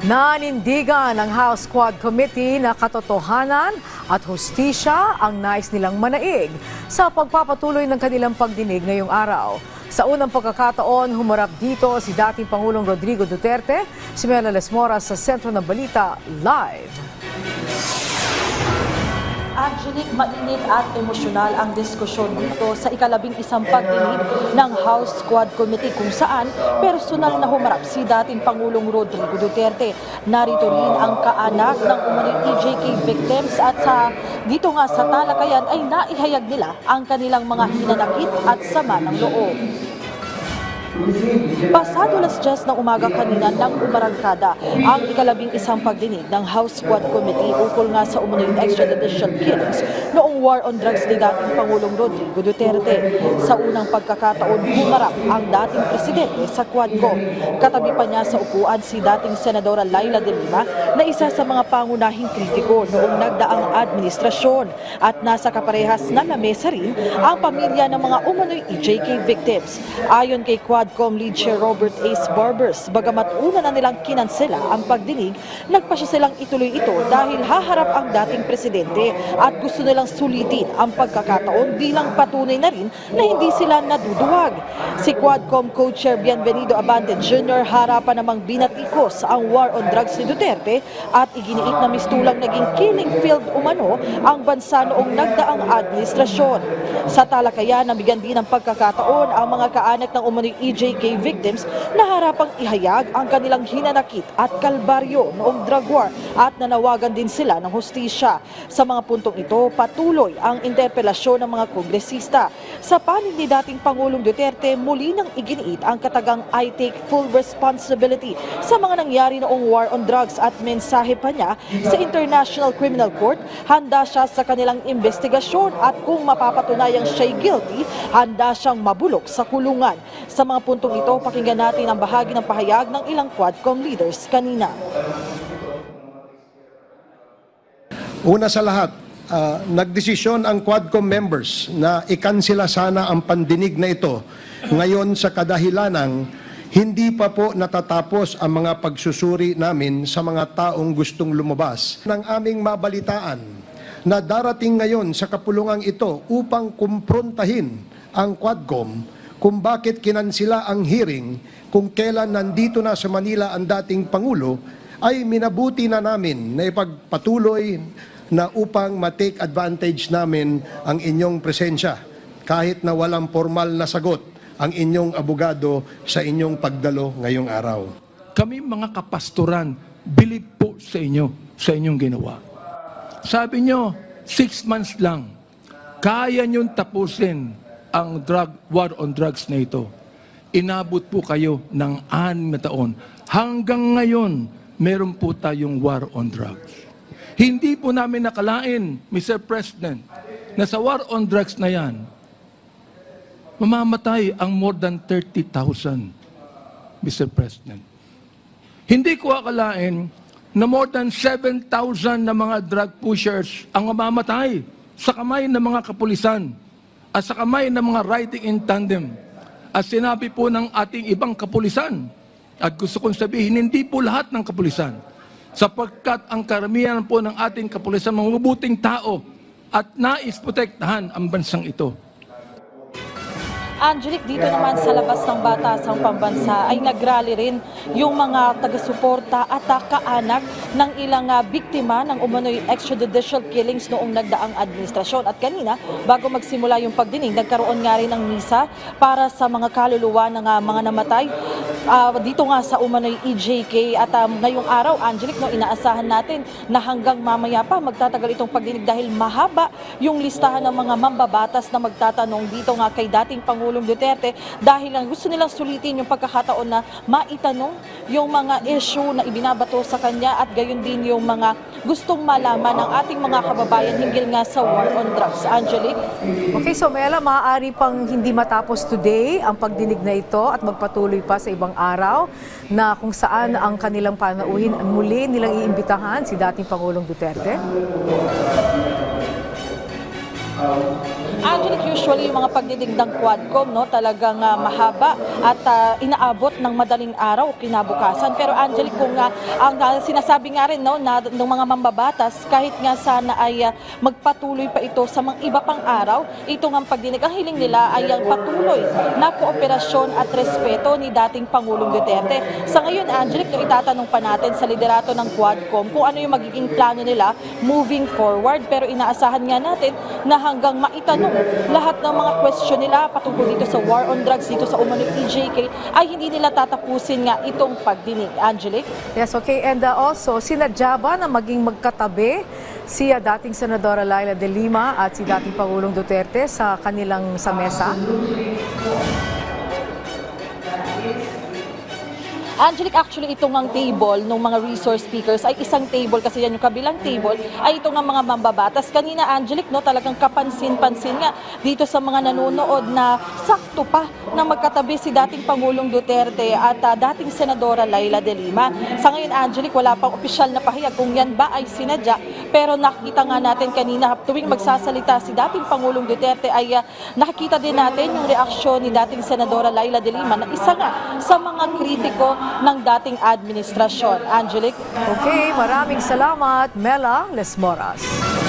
Nanindigan ng House Quad Committee na katotohanan at hustisya ang nais nilang manaig sa pagpapatuloy ng kanilang pagdinig ngayong araw. Sa unang pagkakataon, humarap dito si dating Pangulong Rodrigo Duterte, si Mela Lesmora sa Sentro ng Balita Live. Angelique, mainit at emosyonal ang diskusyon dito sa ika-11 pagdinig ng House Quad Committee kung saan personal na humarap si dating Pangulong Rodrigo Duterte. Narito rin ang kaanak ng umano'y EJK victims at dito nga sa talakayan ay naihayag nila ang kanilang mga hinanakit at sama ng loob. Pasado 10:00 ng umaga kanina nang umarangkada ang ika-11 pagdinig ng House Quad Committee ukol nga sa umano'y extrajudicial killings noong war on drugs ni dating Pangulong Rodrigo Duterte. Sa unang pagkakataon, humarap ang dating presidente sa Quadcom. Katabi pa niya sa upuan si dating Senadora Laila de Lima na isa sa mga pangunahing kritiko noong nagdaang administrasyon at nasa kaparehas na lamesa rin ang pamilya ng mga umano'y EJK victims. Ayon kay Quadcom Lead Chair Robert Ace Barbers, bagamat una na nilang kinansela ang pagdinig, nagpasya silang ituloy ito dahil haharap ang dating presidente at gusto nilang sulitin ang pagkakataon bilang patunay na rin na hindi sila naduduwag. Si Quadcom Co-Chair Bienvenido Abante Jr. harapan namang binatikos ang war on drugs ni Duterte at iginiit na mistulang naging killing field umano ang bansa noong nagdaang administrasyon. Sa talakayan, nabigyan din ng pagkakataon ang mga kaanak ng umano'y EJK victims na harapang ihayag ang kanilang hinanakit at kalbaryo noong drug war at nanawagan din sila ng hustisya. Sa mga puntong ito, patuloy ang interpelasyon ng mga kongresista. Sa panig ni dating Pangulong Duterte, muli nang iginiit ang katagang I take full responsibility sa mga nangyari noong war on drugs at mensahe pa niya sa International Criminal Court, handa siya sa kanilang investigasyon at kung mapapatunayang siya'y guilty, handa siyang mabulok sa kulungan. Sa mga puntong ito, pakinggan natin ang bahagi ng pahayag ng ilang Quadcom leaders kanina. Una sa lahat, nagdesisyon ang Quadcom members na ikansela sana ang pandinig na ito ngayon sa kadahilanang hindi pa po natatapos ang mga pagsusuri namin sa mga taong gustong lumabas ng aming mabalitaan na darating ngayon sa kapulungang ito upang kumprontahin ang Quadcom kung bakit kinansila ang hearing kung kailan nandito na sa Manila ang dating Pangulo, ay minabuti na namin na ipagpatuloy na upang ma-take advantage namin ang inyong presensya kahit na walang formal na sagot ang inyong abogado sa inyong pagdalo ngayong araw. Kami mga kapastoran, believe po sa inyo, sa inyong ginawa. Sabi nyo, 6 months lang, kaya nyong tapusin ang war on drugs na ito. Inabot po kayo ng 6 na taon. Hanggang ngayon, meron po tayong war on drugs. Hindi po namin nakalain, Mr. President, na sa war on drugs na yan, mamamatay ang more than 30,000, Mr. President. Hindi ko akalain na more than 7,000 na mga drug pushers ang mamamatay sa kamay ng mga kapulisan at sa kamay ng mga riding in tandem. At sinabi po ng ating ibang kapulisan, at gusto kong sabihin, hindi po lahat ng kapulisan, sapagkat ang karamihan po ng ating kapulisan mga mabuting tao at nais protektahan ang bansang ito. Angelique, dito naman sa labas ng Batasang Pambansa ay nagrally rin yung mga taga-suporta at kaanak ng ilang biktima ng umano'y extrajudicial killings noong nagdaang administrasyon. At kanina, bago magsimula yung pagdinig, nagkaroon nga rin ng misa para sa mga kaluluwa ng mga namatay dito nga sa umano'y EJK. At ngayong araw, Angelique, no, inaasahan natin na hanggang mamaya pa magtatagal itong pagdinig dahil mahaba yung listahan ng mga mambabatas na magtatanong dito nga kay dating Pangulong Duterte dahil lang gusto nilang sulitin yung pagkakataon na maitanong yung mga issue na ibinabato sa kanya at gayon din yung mga gustong malaman ng ating mga kababayan hinggil nga sa war on drugs. Angelique? Okay, so Mela, maaari pang hindi matapos today ang pagdinig na ito at magpatuloy pa sa ibang araw na kung saan ang kanilang panauhin muli nilang iimbitahan si dating Pangulong Duterte? Angelic, usually yung mga pagdidig ng Quadcom, no, talagang mahaba at inaabot ng madaling araw o kinabukasan. Pero Angelic, kung ang sinasabi nga rin, no, na ng mga mambabatas, kahit nga sana ay magpatuloy pa ito sa mga iba pang araw, itong ang pagdinig, ang hiling nila ay ang patuloy na kooperasyon at respeto ni dating Pangulong Duterte. Sa ngayon, Angelic, no, itatanong pa natin sa liderato ng Quadcom kung ano yung magiging plano nila moving forward. Pero inaasahan nga natin na hanggang maitanong lahat ng mga question nila patungkol dito sa war on drugs, dito sa umano'y EJK, ay hindi nila tatapusin nga itong pagdinig. Angelic? Yes, okay. And also, sinadya ba na maging magkatabi si dating Senadora Laila de Lima at si dating Pangulong Duterte sa kanilang sa mesa? Angelic, actually itong ang table ng mga resource speakers ay isang table kasi yan yung kabilang table ay itong ang mga mambabatas. Kanina, Angelic, no, talagang kapansin-pansin nga dito sa mga nanonood na sakto pa na magkatabi si dating Pangulong Duterte at dating Senadora Laila de Lima. Sa ngayon, Angelic, wala pang opisyal na pahayag kung yan ba ay sinadya, pero nakita nga natin kanina tuwing magsasalita si dating Pangulong Duterte ay nakikita din natin yung reaksyon ni dating Senadora Laila de Lima na isa nga sa mga kritiko ng dating administrasyon. Angelic? Okay, maraming salamat, Mela Lesmoras.